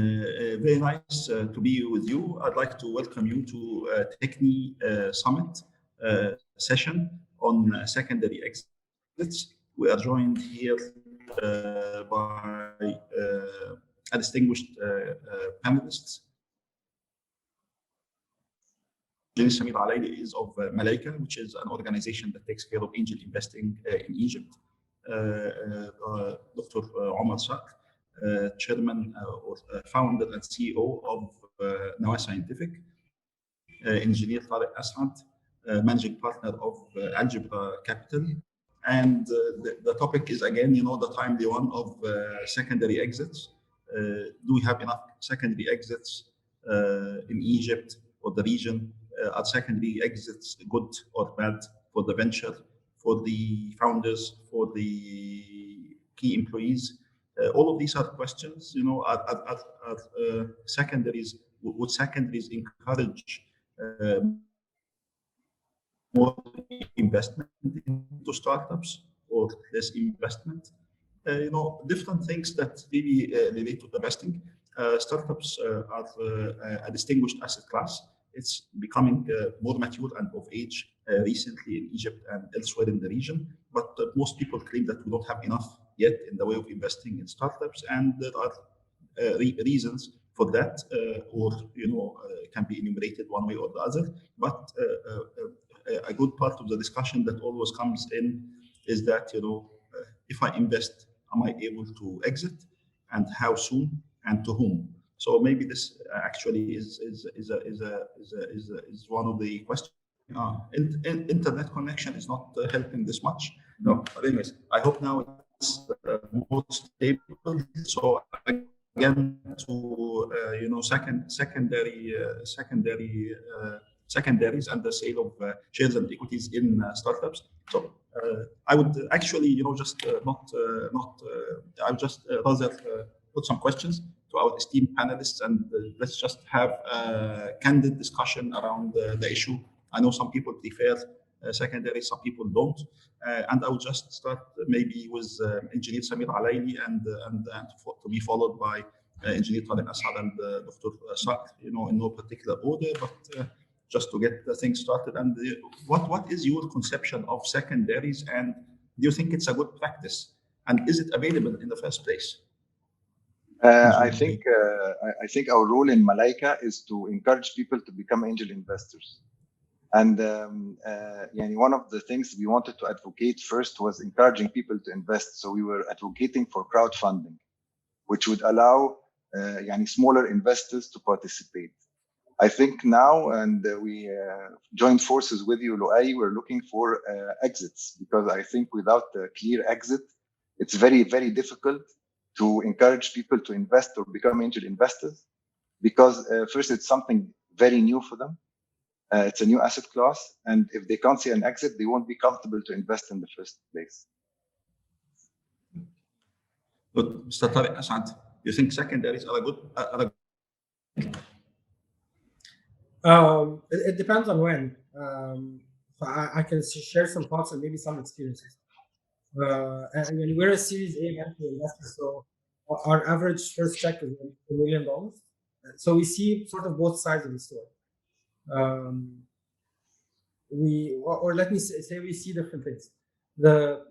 Very nice to be with you. I'd like to welcome you to Techne Summit session on secondary exits. We are joined here by a distinguished panelists. Samir Alaily is of Malaika, which is an organization that takes care of angel investing in Egypt. Dr. Omar, chairman or founder and CEO of Nawah Scientific. Engineer Tarek, Assaad, managing partner of Algebra Capital. And the topic is, again, the timely one of secondary exits. Do we have enough secondary exits in Egypt or the region? Are secondary exits good or bad for the venture, for the founders, for the key employees? All of these are questions. Are secondaries, would secondaries encourage more investment into startups or less investment? Different things that really relate to investing. Startups are a distinguished asset class. It's becoming more mature and of age recently in Egypt and elsewhere in the region. But most people claim that we don't have enough yet in the way of investing in startups, and there are reasons for that, or can be enumerated one way or the other. But a good part of the discussion that always comes in is that if I invest, am I able to exit, and how soon, and to whom? So maybe this actually is one of the questions. Internet connection is not helping this much. No, but anyways, I hope now it's more stable. So again, to secondaries and the sale of shares and equities in startups. So I would actually, I would just rather put some questions to our esteemed panelists, and let's just have a candid discussion around the issue. I know some people prefer secondary, some people don't, and I will just start maybe with Engineer Samir Alaily, and to be followed by Engineer Tarek, Assaad, and Dr. Sakr, in no particular order, but just to get the thing started. And what is your conception of secondaries, and do you think it's a good practice, and is it available in the first place? I think our role in Malaika is to encourage people to become angel investors. And one of the things we wanted to advocate first was encouraging people to invest. So we were advocating for crowdfunding, which would allow smaller investors to participate. I think now, and we joined forces with you, Loay, we're looking for exits, because I think without a clear exit, it's very, very difficult to encourage people to invest or become angel investors, because first, it's something very new for them. It's a new asset class, and if they can't see an exit, they won't be comfortable to invest in the first place. Good. Mr. Tarek, Assaad, you think secondaries are a good? It depends on when. I can share some thoughts and maybe some experiences. And we're a Series A venture investor, so our average first check is $1 million. So we see sort of both sides of the story. Let me say we see different things. The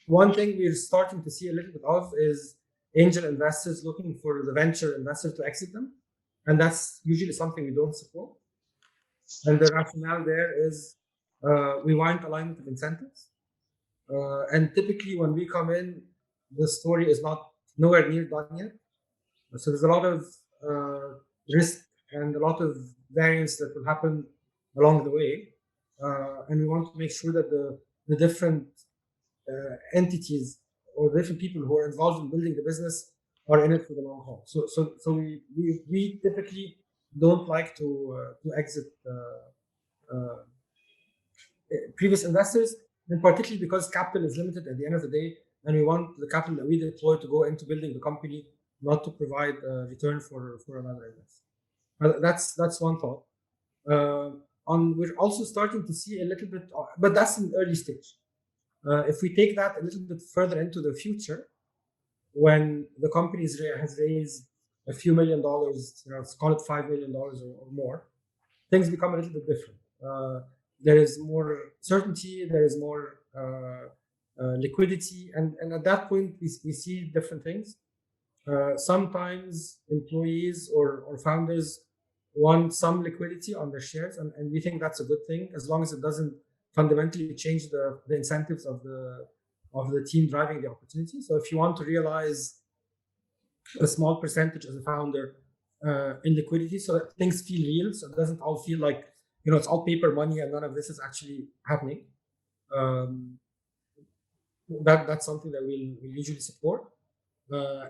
one thing we're starting to see a little bit of is angel investors looking for the venture investor to exit them, and that's usually something we don't support. And the rationale there is we want alignment of incentives, and typically when we come in, the story is nowhere near done yet. So there's a lot of risk and a lot of variance that will happen along the way, and we want to make sure that the different entities or different people who are involved in building the business are in it for the long haul. So we typically don't like to exit previous investors, and particularly because capital is limited at the end of the day, and we want the capital that we deploy to go into building the company, not to provide a return for another investor. That's one thought. We're also starting to see a little bit, but that's in early stage. If we take that a little bit further into the future, when the company has raised a few $1 million, let's call it $5 million or more, things become a little bit different. There is more certainty, there is more liquidity, and at that point we see different things. Sometimes employees or founders want some liquidity on their shares, and we think that's a good thing as long as it doesn't fundamentally change the incentives of the team driving the opportunity. So if you want to realize a small percentage as a founder in liquidity, so that things feel real, so it doesn't all feel like it's all paper money and none of this is actually happening. That's something that we'll usually support.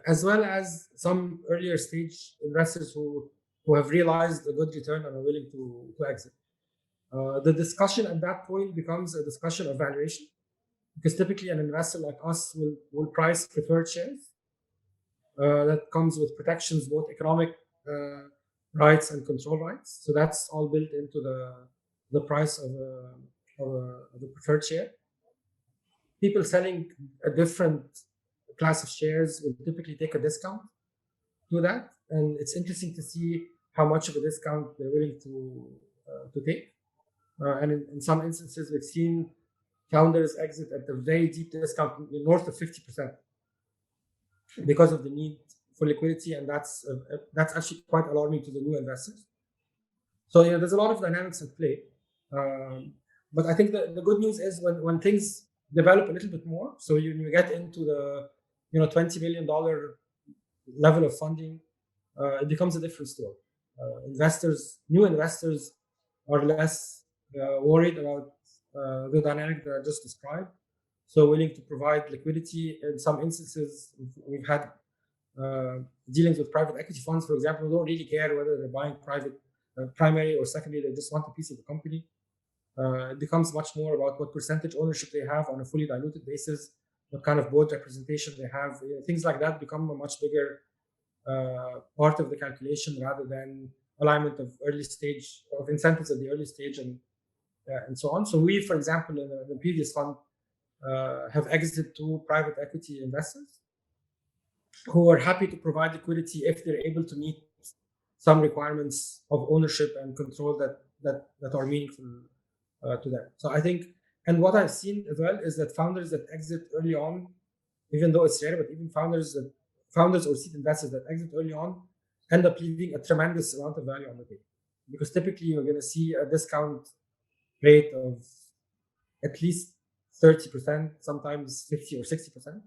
As well as some earlier stage investors who have realized a good return and are willing to exit. The discussion at that point becomes a discussion of valuation, because typically an investor like us will price preferred shares. That comes with protections, both economic rights and control rights. So that's all built into the price of the preferred share. People selling a different class of shares will typically take a discount to that, and it's interesting to see how much of a discount they're willing to take. And in some instances, we've seen founders exit at a very deep discount, north of 50%, because of the need for liquidity, and that's actually quite alarming to the new investors. So there's a lot of dynamics at play. But I think the good news is when things develop a little bit more, so you get into the $20 million level of funding, it becomes a different story. New investors are less worried about the dynamic that I just described, so willing to provide liquidity. In some instances, we've had dealings with private equity funds, for example, who don't really care whether they're buying primary or secondary, they just want a piece of the company. It becomes much more about what percentage ownership they have on a fully diluted basis, what kind of board representation they have. Things like that become a much bigger part of the calculation, rather than alignment of incentives at the early stage and so on. So we, for example, in the previous fund, have exited 2 private equity investors who are happy to provide liquidity if they're able to meet some requirements of ownership and control that are meaningful to them. So I think, and what I've seen as well is that founders that exit early on, even though it's rare, but even founders or seed investors that exit early on end up leaving a tremendous amount of value on the table, because typically you're going to see a discount rate of at least 30%, sometimes 50 or 60%.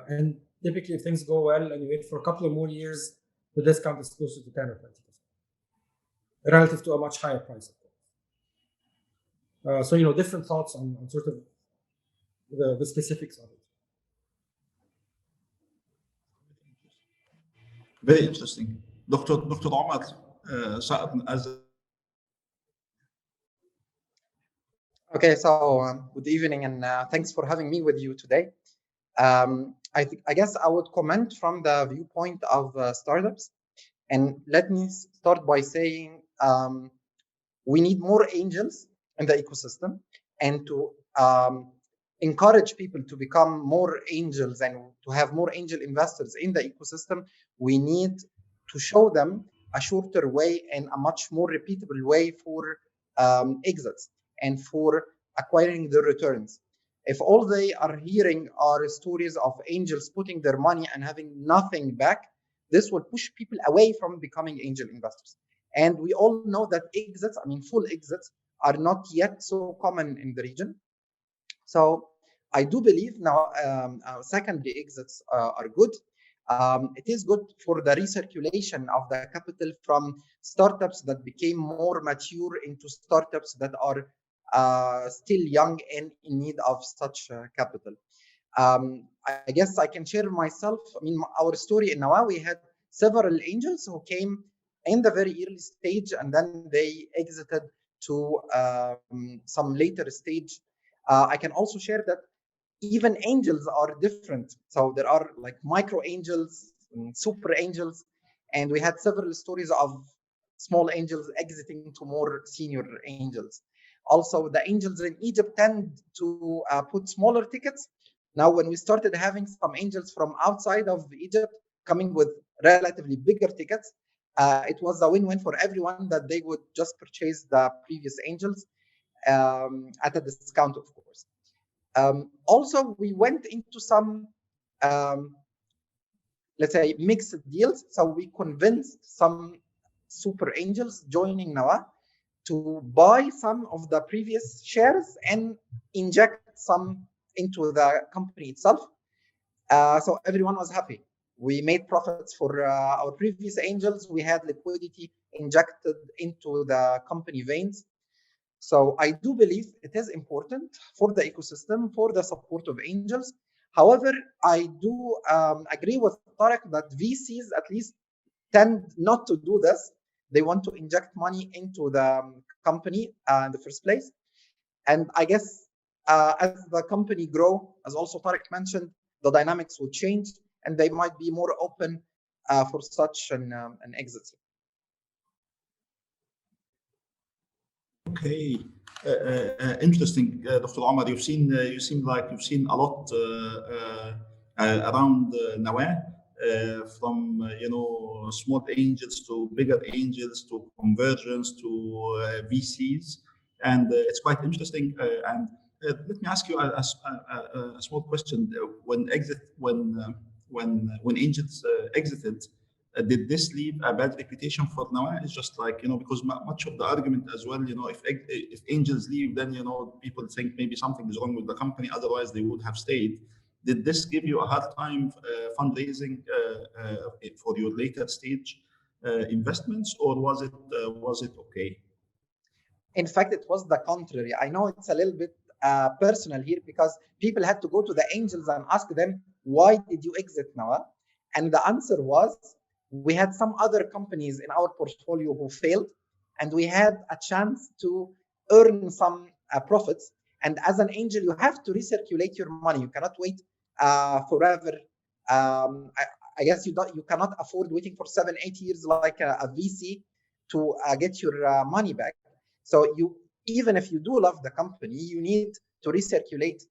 And typically, if things go well and you wait for a couple of more years, the discount is closer to 10 or 20%, relative to a much higher price, of course. So different thoughts on sort of the specifics of it. Very interesting. Dr. Omar, as Okay, so good evening, and thanks for having me with you today. I guess I would comment from the viewpoint of startups, and let me start by saying we need more angels in the ecosystem, and to encourage people to become more angels and to have more angel investors in the ecosystem, we need to show them a shorter way and a much more repeatable way for exits and for acquiring the returns. If all they are hearing are stories of angels putting their money and having nothing back, this will push people away from becoming angel investors. And we all know that exits, full exits, are not yet so common in the region. So I do believe now secondary exits are good. It is good for the recirculation of the capital from startups that became more mature into startups that are still young and in need of such capital. I guess I can share myself. Our story in Nawah, we had several angels who came in the very early stage, and then they exited to some later stage. I can also share that even angels are different. So there are like micro angels and super angels, and we had several stories of small angels exiting to more senior angels. Also, the angels in Egypt tend to put smaller tickets, Now, when we started having some angels from outside of Egypt coming with relatively bigger tickets, it was a win-win for everyone that they would just purchase the previous angels at a discount, of course. Also, we went into some, let's say, mixed deals. So we convinced some super angels joining Nawah to buy some of the previous shares and inject some into the company itself. So everyone was happy. We made profits for our previous angels. We had liquidity injected into the company veins. So I do believe it is important for the ecosystem, for the support of angels. However, I do agree with Tarek that VCs at least tend not to do this. They want to inject money into the company in the first place. And I guess as the company grow, as also Tarek mentioned, the dynamics will change and they might be more open for such an exit. Okay, interesting, Dr. Omar. You seem like you've seen a lot around Nawah, from small angels to bigger angels to convergence to VCs, and it's quite interesting. And let me ask you a small question. When angels exited, did this leave a bad reputation for Nawah? It's just like, because much of the argument as well, if angels leave, then, people think maybe something is wrong with the company. Otherwise, they would have stayed. Did this give you a hard time fundraising for your later stage investments, or was it okay? In fact, it was the contrary. I know it's a little bit personal here because people had to go to the angels and ask them, why did you exit Nawah? And the answer was, we had some other companies in our portfolio who failed, and we had a chance to earn some profits. And as an angel, you have to recirculate your money. You cannot wait forever. I guess you cannot afford waiting for 7-8 years like a VC to get your money back. So even if you do love the company, you need to recirculate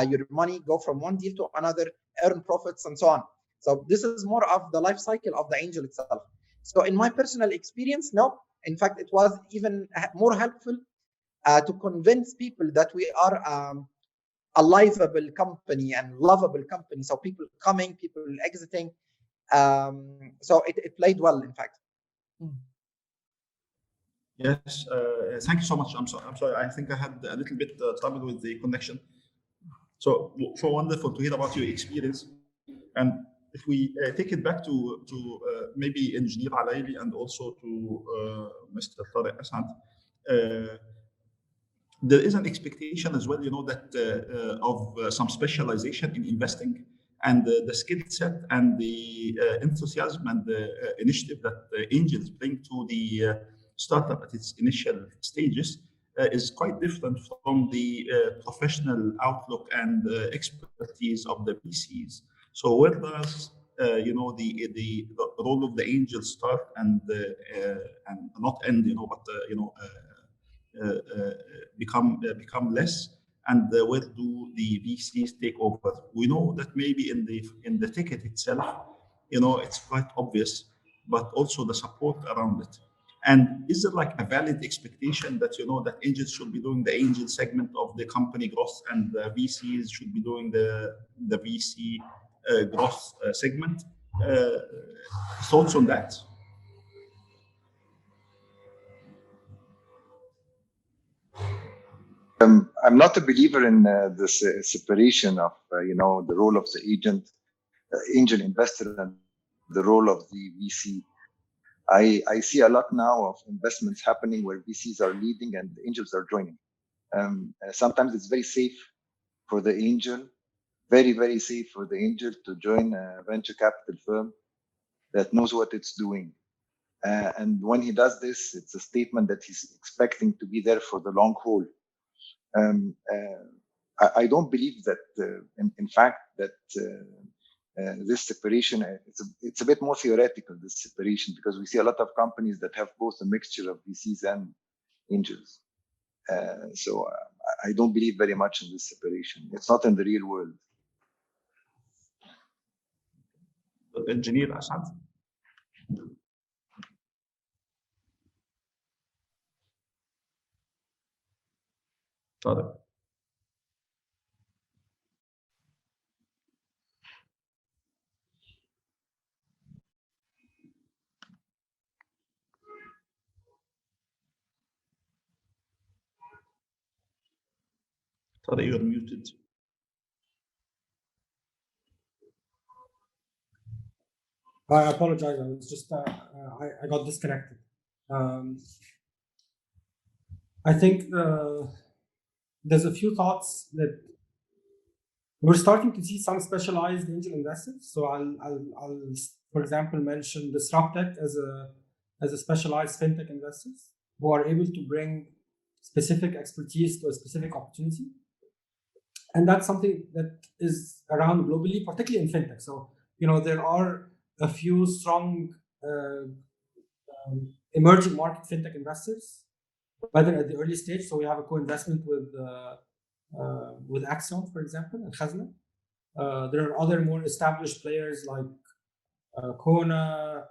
your money, go from one deal to another, earn profits, and so on. So this is more of the life cycle of the angel itself. So in my personal experience, no. In fact, it was even more helpful to convince people that we are a livable company and lovable company. So people coming, people exiting. So it played well, in fact. Yes, thank you so much. I'm sorry. I think I had a little bit trouble with the connection. So wonderful to hear about your experience. And if we take it back to maybe Engineer Alaily and also to Mr. Tarek Assaad, there is an expectation as well, that of some specialization in investing, and the skill set and the enthusiasm and the initiative that angels bring to the startup at its initial stages is quite different from the professional outlook and expertise of the VCs. So where does the role of the angel start and not end, but become less, and where do the VCs take over? We know that maybe in the ticket itself, it's quite obvious, but also the support around it. And is there like a valid expectation that that angels should be doing the angel segment of the company growth, and the VCs should be doing the VC growth segment? Thoughts on that? I'm not a believer in this separation of the role of the angel investor and the role of the VC. I see a lot now of investments happening where VCs are leading and the angels are joining. Sometimes it's very safe for the angel, very, very safe for the angel to join a venture capital firm that knows what it's doing. And when he does this, it's a statement that he's expecting to be there for the long haul. I don't believe that, in fact, that this separation, it's a bit more theoretical, this separation, because we see a lot of companies that have both a mixture of VCs and angels. So I don't believe very much in this separation. It's not in the real world. Engineer Assaad. Tarek. Tarek, you're muted. I apologize. I was just I got disconnected. I think there's a few thoughts that we're starting to see some specialized angel investors. So I'll for example mention Disruptech as a specialized fintech investors who are able to bring specific expertise to a specific opportunity, and that's something that is around globally, particularly in fintech. So there are a few strong emerging market fintech investors, whether at the early stage. So we have a co-investment with Axiom, for example, and Khazna. There are other more established players like Kona,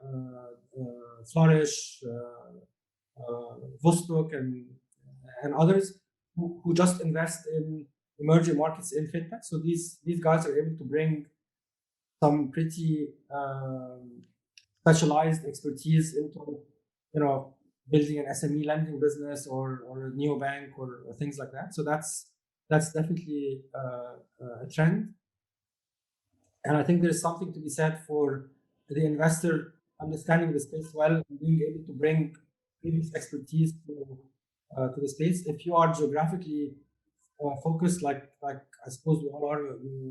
Flourish, Vostok, and others who just invest in emerging markets in fintech. So these guys are able to bring some pretty specialized expertise into building an SME lending business or a neobank or things like that. So that's definitely a trend. And I think there's something to be said for the investor understanding the space well and being able to bring previous expertise to the space. If you are geographically focused, like I suppose we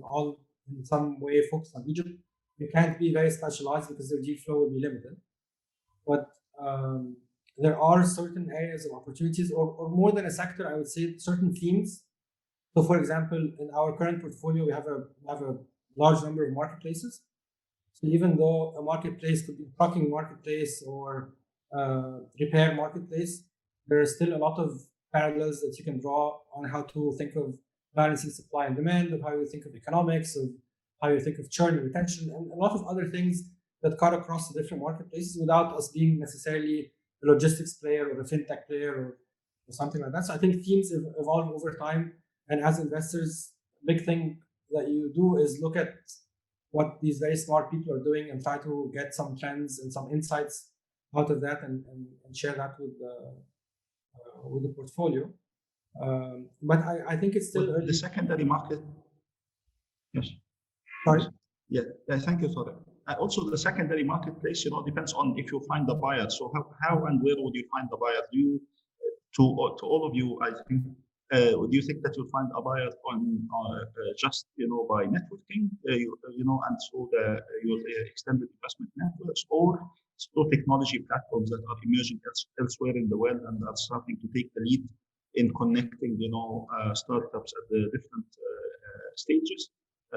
all in some way focused on Egypt, you can't be very specialized because the deal flow will be limited. But there are certain areas of opportunities, or more than a sector, I would say certain themes. So, for example, in our current portfolio, we have a large number of marketplaces. So even though a marketplace could be a trucking marketplace or repair marketplace, there are still a lot of parallels that you can draw on how to think of balancing supply and demand, of how you think of economics, of how you think of churn and retention, and a lot of other things that cut across the different marketplaces without us being necessarily a logistics player or a fintech player or something like that. So I think themes evolve over time. And as investors, big thing that you do is look at what these very smart people are doing and try to get some trends and some insights out of that and share that with the portfolio. But I think it's still early. The secondary market. Yes. Sorry? Yeah, thank you, Tarek. Also, the secondary marketplace, depends on if you find the buyer. So how and where would you find the buyer? To all of you, I think, do you think that you'll find a buyer on just by networking, and so your extended investment networks, or through technology platforms that are emerging elsewhere in the world and are starting to take the lead in connecting, startups at the different stages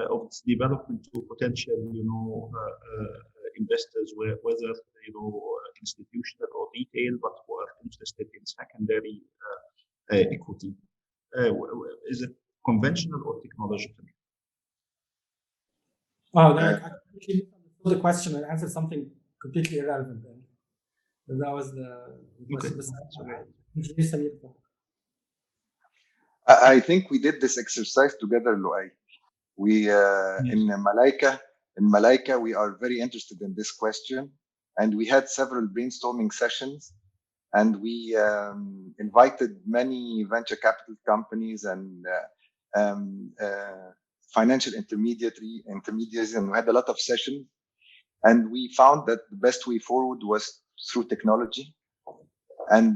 of its development to potential, investors, whether institutional or retail, but who are interested in secondary equity. Is it conventional or technological? Oh, I completely misunderstood the question and answered something completely irrelevant. Then that was the question. I think we did this exercise together, Loay. We in Malaika, we are very interested in this question, and we had several brainstorming sessions, and we invited many venture capital companies and financial intermediaries, and we had a lot of sessions, and we found that the best way forward was through technology. And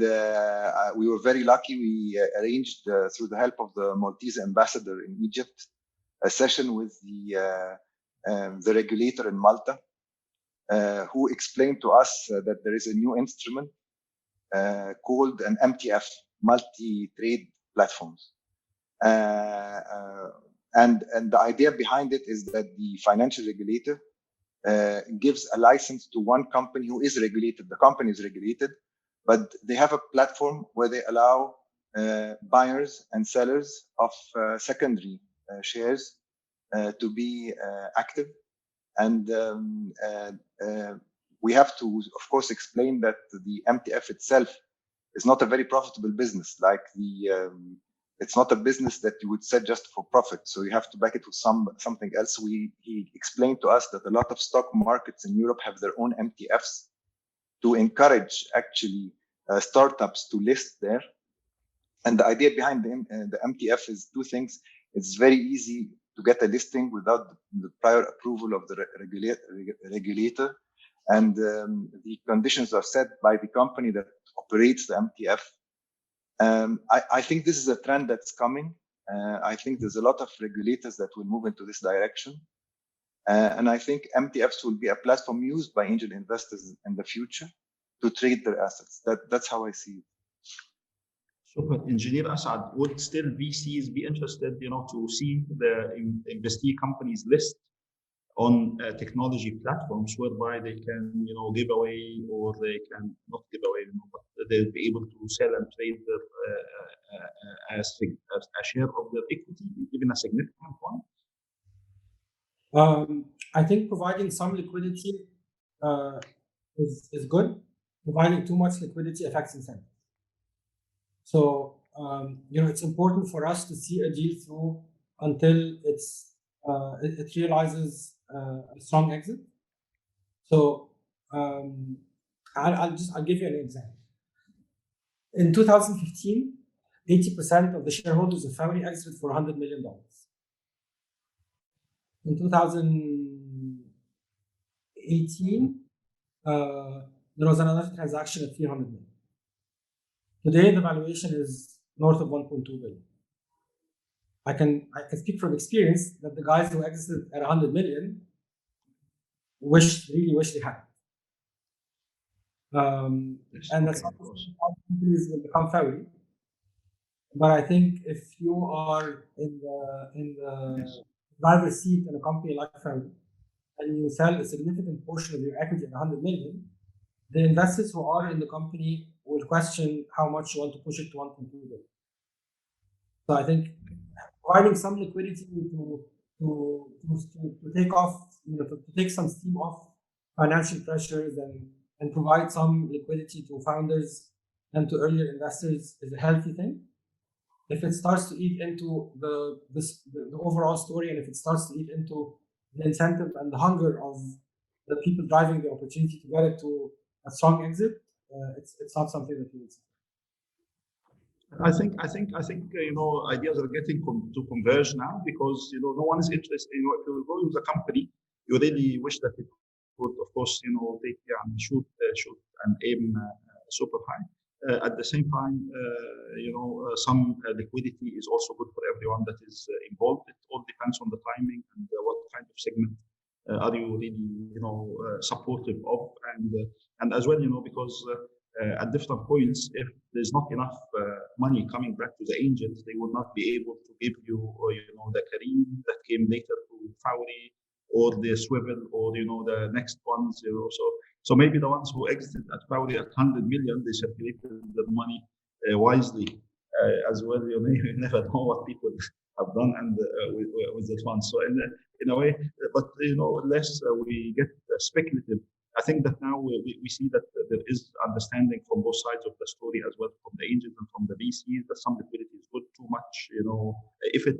we were very lucky. We arranged, through the help of the Maltese ambassador in Egypt, a session with the regulator in Malta, who explained to us that there is a new instrument called an MTF, multi-trade platforms. And the idea behind it is that the financial regulator gives a license to one company who is regulated. The company is regulated, but they have a platform where they allow buyers and sellers of secondary shares to be active. And we have to, of course, explain that the MTF itself is not a very profitable business. Like it's not a business that you would set just for profit. So you have to back it with something else. He explained to us that a lot of stock markets in Europe have their own MTFs to encourage actually startups to list there. And the idea behind the MTF is two things. It's very easy to get a listing without the prior approval of the regulator. And the conditions are set by the company that operates the MTF. I think this is a trend that's coming. I think there's a lot of regulators that will move into this direction. And I think MTFs will be a platform used by angel investors in the future to trade their assets. That's how I see it. Super. Engineer Assaad, would still VCs be interested, to see the investee companies list on technology platforms whereby they can, give away, or they can not give away, but they'll be able to sell and trade their as a share of their equity, even a significant one? I think providing some liquidity is good. Providing too much liquidity affects incentives. So, it's important for us to see a deal through until it realizes a strong exit. So, I'll give you an example. In 2015, 80% of the shareholders of Fawry exited for $100 million. In 2018, there was another transaction at $300 million. Today, the valuation is north of $1.2 billion. I can speak from experience that the guys who exited at $100 million really wish they had. And that's how companies will become Fawry. But I think if you are in the driver's seat in a company like Fawry, and you sell a significant portion of your equity at $100 million, the investors who are in the company will question how much you want to push it to $1.2 billion. So I think providing some liquidity to take off, to take some steam off financial pressures and provide some liquidity to founders and to earlier investors is a healthy thing. If it starts to eat into the overall story, and if it starts to eat into the incentive and the hunger of the people driving the opportunity to get it to a strong exit, it's not something that we would see. I think ideas are getting to converge now, because no one is interested. If you go with a company, you really wish that it would, of course, take and shoot and aim super high. At the same time, some liquidity is also good for everyone that is involved. It all depends on the timing and what kind of segment are you really, supportive of, and as well, because at different points, if there's not enough money coming back to the angels, they will not be able to give you, the Kareem that came later to Fawry, or the Swivel, or the next ones, So maybe the ones who exited at Fawry at $100 million, they circulated the money wisely as well. You never know what people have done and with the funds. So in a way, but less we get speculative. I think that now we see that there is understanding from both sides of the story, as well from the angels and from the VCs, that some liquidity is good. Too much, if it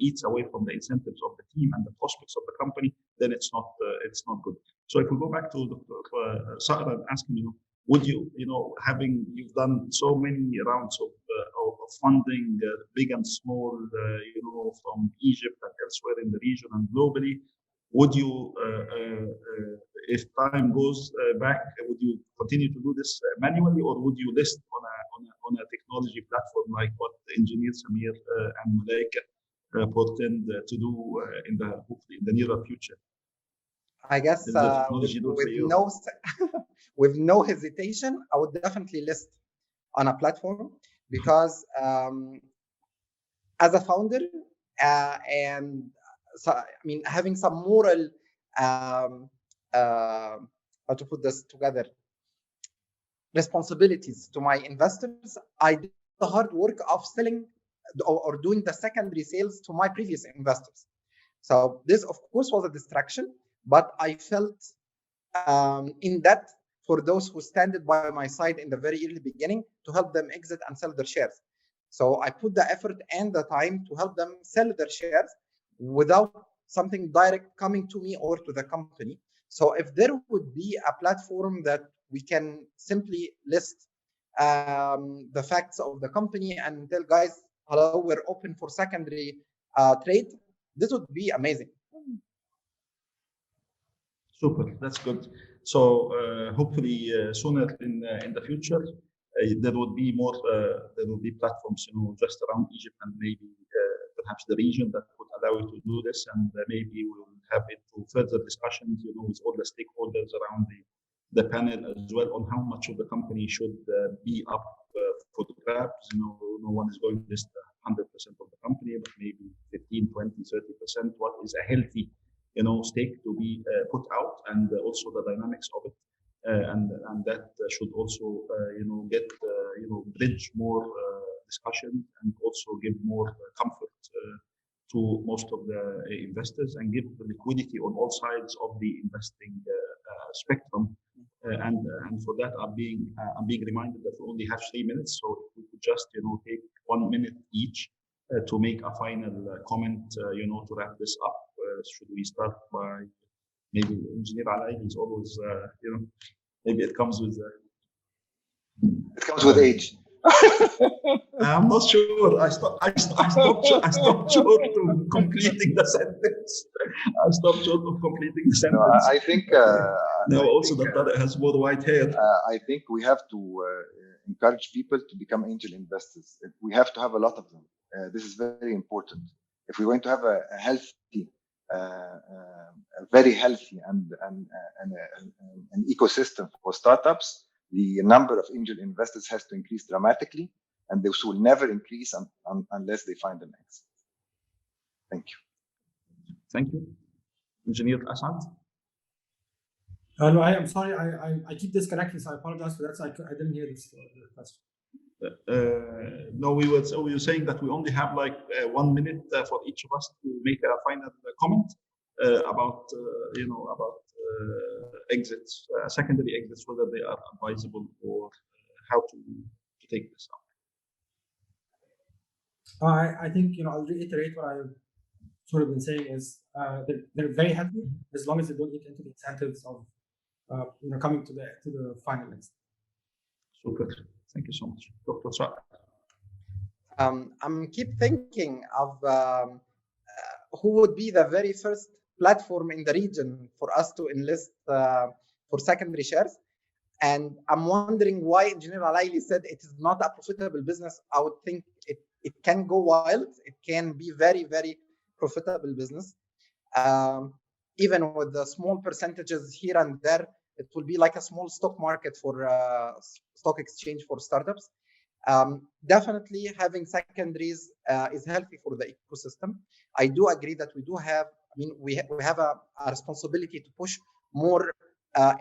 eats away from the incentives of the team and the prospects of the company, then it's not good. So if we go back to Dr. Sakr and ask him, would you, you've done so many rounds of funding, big and small, from Egypt and elsewhere in the region and globally. Would you, if time goes back, would you continue to do this manually, or would you list on a technology platform like what engineer Samir and Malaika portend to do hopefully in the nearer future? I guess with no hesitation, I would definitely list on a platform, because as a founder and so, having some moral, how to put this together, responsibilities to my investors, I did the hard work of selling or doing the secondary sales to my previous investors. So this, of course, was a distraction, but I felt in that for those who stand by my side in the very early beginning to help them exit and sell their shares. So I put the effort and the time to help them sell their shares without something direct coming to me or to the company. So if there would be a platform that we can simply list the facts of the company and tell guys, hello, we're open for secondary trade, this would be amazing. Super, that's good. So hopefully sooner in the future there would be more platforms, just around Egypt and maybe perhaps the region that would allow you to do this, and maybe we'll have it to further discussions, with all the stakeholders around the panel as well on how much of the company should be up for the grabs. No one is going to list 100% of the company, but maybe 15, 20, 30%. What is a healthy stake to be put out, and also the dynamics of it, and that should also get bridge more discussion, and also give more comfort to most of the investors, and give the liquidity on all sides of the investing spectrum. And for that, I'm being reminded that we only have 3 minutes, so if we could just take 1 minute each to make a final comment, to wrap this up. Should we start by maybe Engineer Alaily? Is always, maybe it comes with age. I'm not sure. I stopped short of completing the sentence. I stopped short of completing the sentence. No, I think. Also that Tarek has more white hair. I think we have to encourage people to become angel investors. We have to have a lot of them. This is very important. If we're going to have a healthy, very healthy and an ecosystem for startups, the number of angel investors has to increase dramatically, and this will never increase unless they find an exit. Thank you. Thank you. Engineer Assaad? No, I'm sorry. I keep disconnecting, so I apologize for that. So I didn't hear this question. No, we were saying that we only have like 1 minute for each of us to make a final comment about exits, secondary exits, whether they are advisable or how to take this up. I think I'll reiterate what I've sort of been saying is they're very happy as long as they don't eat into the incentives of coming to the final exit. Super. Thank you so much, Dr. Sakr. I'm keep thinking of who would be the very first platform in the region for us to enlist for secondary shares. And I'm wondering why Engineer Alaily said it is not a profitable business. I would think it can go wild. It can be very, very profitable business. Even with the small percentages here and there, it will be like a small stock market for stock exchange for startups. Definitely having secondaries is healthy for the ecosystem. I do agree that we do have, we have a responsibility to push more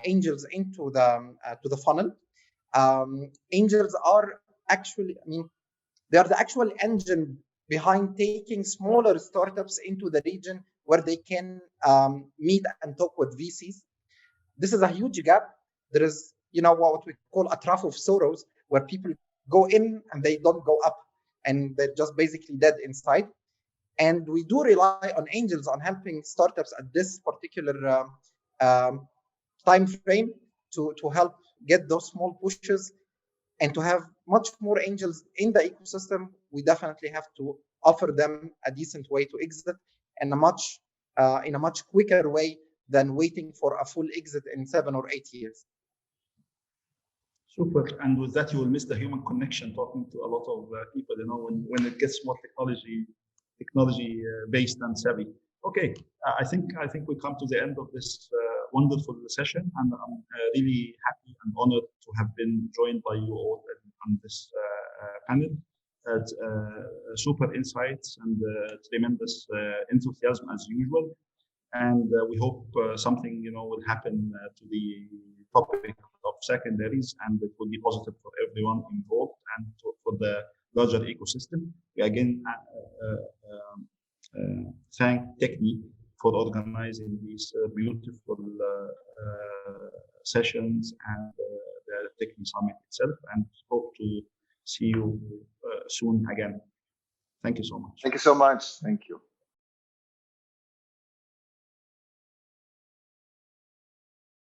angels into the funnel. Angels are actually, they are the actual engine behind taking smaller startups into the region where they can meet and talk with VCs. This is a huge gap. There is, what we call a trough of sorrows, where people go in and they don't go up, and they're just basically dead inside. And we do rely on angels on helping startups at this particular time frame to help get those small pushes, and to have much more angels in the ecosystem. We definitely have to offer them a decent way to exit, and in a much quicker way than waiting for a full exit in 7 or 8 years. Super. And with that, you will miss the human connection, talking to a lot of people, when it gets more technology based and savvy. Okay, I think we come to the end of this wonderful session, and I'm really happy and honored to have been joined by you all on this panel. Super insights and tremendous enthusiasm as usual. And we hope something will happen to the topic of secondaries, and it will be positive for everyone involved and for the larger ecosystem. We again thank Techne for organizing these beautiful sessions and the Techne Summit itself, and hope to see you soon again. Thank you so much. Thank you so much. Thank you.